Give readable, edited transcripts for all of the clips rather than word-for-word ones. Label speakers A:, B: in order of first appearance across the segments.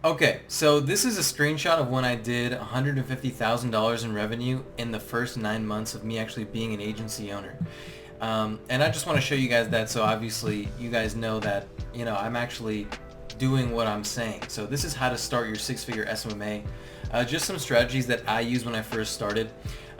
A: Okay, so this is a screenshot of when I did $150,000 in revenue in the first 9 months of me actually being an agency owner. And I just want to show you guys that, so obviously you guys know that, I'm actually doing what I'm saying. So this is how to start your six-figure SMMA. Just some strategies that I used when I first started.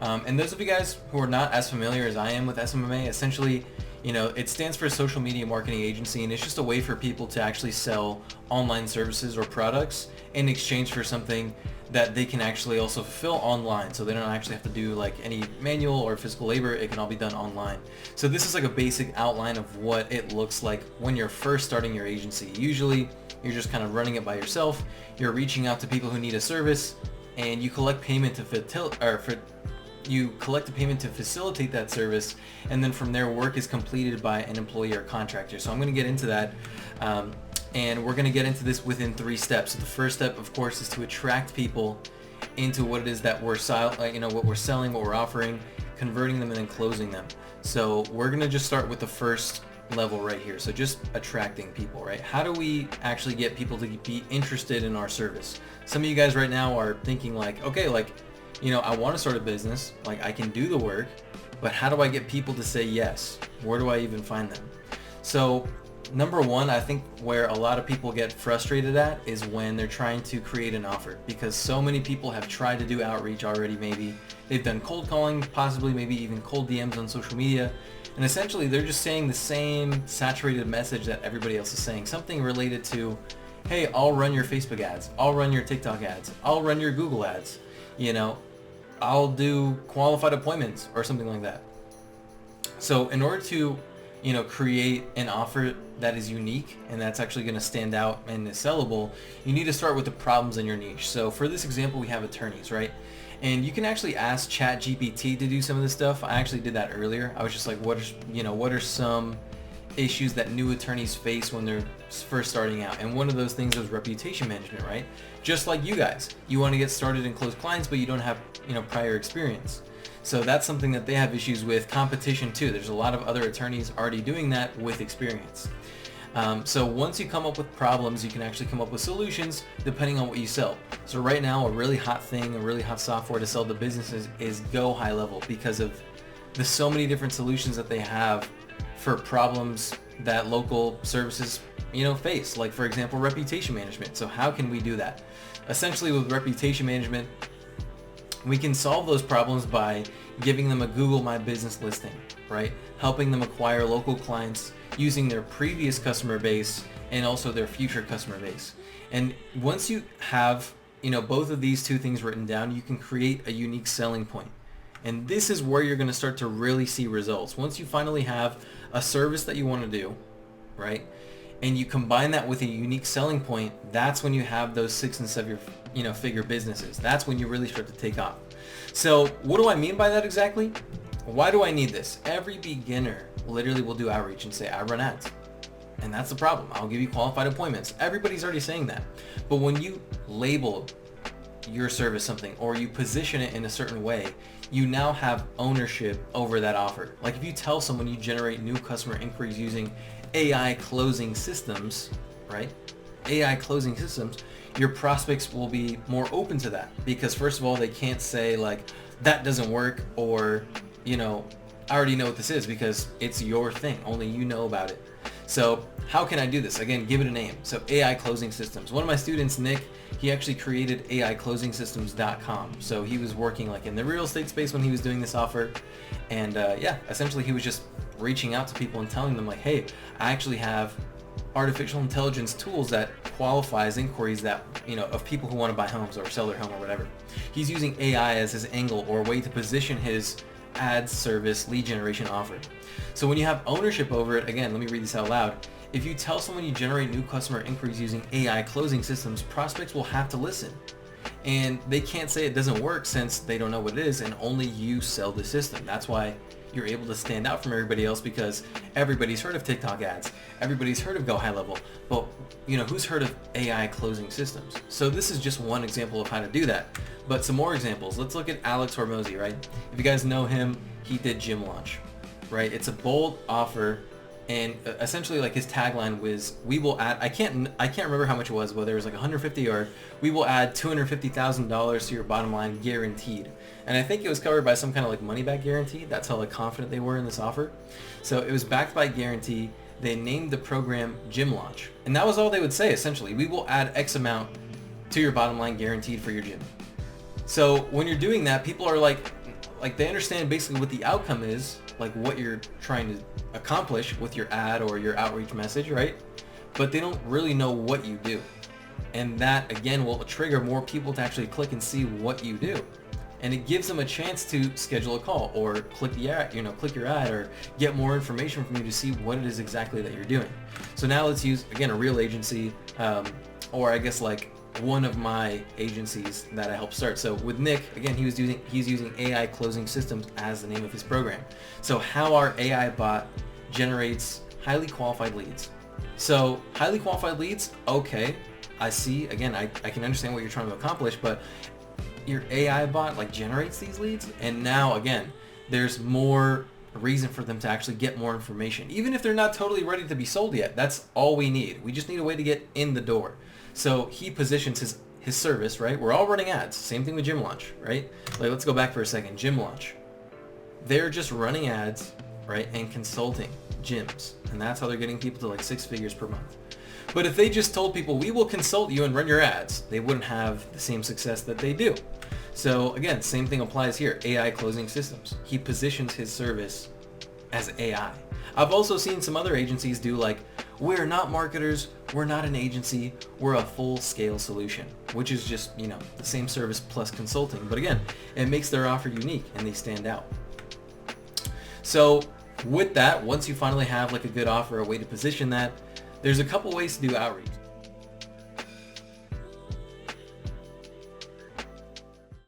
A: And those of you guys who are not as familiar as I am with SMMA, essentially, it stands for Social Media Marketing Agency, and it's just a way for people to actually sell online services or products in exchange for something that they can actually also fulfill online, so they don't actually have to do like any manual or physical labor. It can all be done online. So this is like a basic outline of what it looks like when you're first starting your agency. Usually you're just kind of running it by yourself. You're reaching out to people who need a service, and you collect payment you collect a payment to facilitate that service, and then from there work is completed by an employee or contractor. So I'm going to get into that, and we're going to get into this within 3 steps. So the first step, of course, is to attract people into what it is that we're what we're selling, what we're offering, converting them, and then closing them. So we're going to just start with the first level right here. So just attracting people, right? How do we actually get people to be interested in our service? Some of you guys right now are thinking like, okay, like, I want to start a business, like I can do the work, but how do I get people to say yes? Where do I even find them? So number one, I think where a lot of people get frustrated at is when they're trying to create an offer, because so many people have tried to do outreach already. Maybe they've done cold calling, possibly maybe even cold DMs on social media, and essentially they're just saying the same saturated message that everybody else is saying, something related to, hey, I'll run your Facebook ads, I'll run your TikTok ads, I'll run your Google ads, I'll do qualified appointments or something like that. So in order to, create an offer that is unique and that's actually going to stand out and is sellable, you need to start with the problems in your niche. So for this example, we have attorneys, right? And you can actually ask ChatGPT to do some of this stuff. I actually did that earlier. I was just like, what are some issues that new attorneys face when they're first starting out? And one of those things is reputation management, right? Just like you guys, you want to get started and close clients, but you don't have prior experience. So that's something that they have issues with. Competition too. There's a lot of other attorneys already doing that with experience. So once you come up with problems, you can actually come up with solutions depending on what you sell. So right now, a really hot thing, a really hot software to sell to businesses is Go High Level, because of the so many different solutions that they have for problems that local services face. Like for example, reputation management. So how can we do that? Essentially with reputation management, we can solve those problems by giving them a Google My Business listing, right? Helping them acquire local clients using their previous customer base and also their future customer base. And once you have, both of these two things written down, you can create a unique selling point. And this is where you're going to start to really see results. Once you finally have a service that you want to do, right? And you combine that with a unique selling point, that's when you have those 6 and 7 figure businesses. That's when you really start to take off. So what do I mean by that exactly? Why do I need this? Every beginner literally will do outreach and say, I run ads. And that's the problem. I'll give you qualified appointments. Everybody's already saying that. But when you label your service something, or you position it in a certain way, you now have ownership over that offer. Like if you tell someone you generate new customer inquiries using AI closing systems, right? AI closing systems, your prospects will be more open to that, because first of all, they can't say like, that doesn't work, or, I already know what this is, because it's your thing. Only you know about it. So how can I do this? Again, give it a name. So AI closing systems. One of my students, Nick, he actually created AIclosingsystems.com. So he was working like in the real estate space when he was doing this offer. And essentially he was just reaching out to people and telling them like, hey, I actually have artificial intelligence tools that qualifies inquiries that, of people who want to buy homes or sell their home or whatever. He's using AI as his angle or way to position his ad service lead generation offer. So when you have ownership over it, again, let me read this out loud. If you tell someone you generate new customer inquiries using AI closing systems, prospects will have to listen. And they can't say it doesn't work since they don't know what it is, and only you sell the system. That's why you're able to stand out from everybody else, because everybody's heard of TikTok ads. Everybody's heard of Go High Level. But who's heard of AI closing systems? So this is just one example of how to do that. But some more examples. Let's look at Alex Hormozy, right? If you guys know him, he did Gym Launch, right? It's a bold offer And essentially, like, his tagline was, "We will add." I can't remember how much it was, whether it was like 150 or "We will add $250,000 to your bottom line, guaranteed." And I think it was covered by some kind of like money back guarantee. That's how like confident they were in this offer. So it was backed by guarantee. They named the program Gym Launch, and that was all they would say essentially. "We will add X amount to your bottom line, guaranteed, for your gym." So when you're doing that, people are like they understand basically what the outcome is, like what you're trying to accomplish with your ad or your outreach message, right? But they don't really know what you do. And that again will trigger more people to actually click and see what you do. And it gives them a chance to schedule a call or click the ad, click your ad, or get more information from you to see what it is exactly that you're doing. So now let's use again a real agency, or I guess like one of my agencies that I helped start. So with Nick, again, he's using AI closing systems as the name of his program. So how our AI bot generates highly qualified leads. So highly qualified leads, okay, I see. Again, I can understand what you're trying to accomplish, but your AI bot like generates these leads, and now again, there's more reason for them to actually get more information. Even if they're not totally ready to be sold yet, that's all we need. We just need a way to get in the door. So he positions his service, right? We're all running ads. Same thing with Gym Launch, right? Like, let's go back for a second. Gym Launch. They're just running ads, right? And consulting gyms. And that's how they're getting people to like 6 figures per month. But if they just told people, "We will consult you and run your ads," they wouldn't have the same success that they do. So again, same thing applies here. AI closing systems. He positions his service as AI. I've also seen some other agencies do like, "We're not marketers, we're not an agency, we're a full-scale solution," which is just, the same service plus consulting. But again, it makes their offer unique and they stand out. So with that, once you finally have like a good offer, a way to position that, there's a couple ways to do outreach.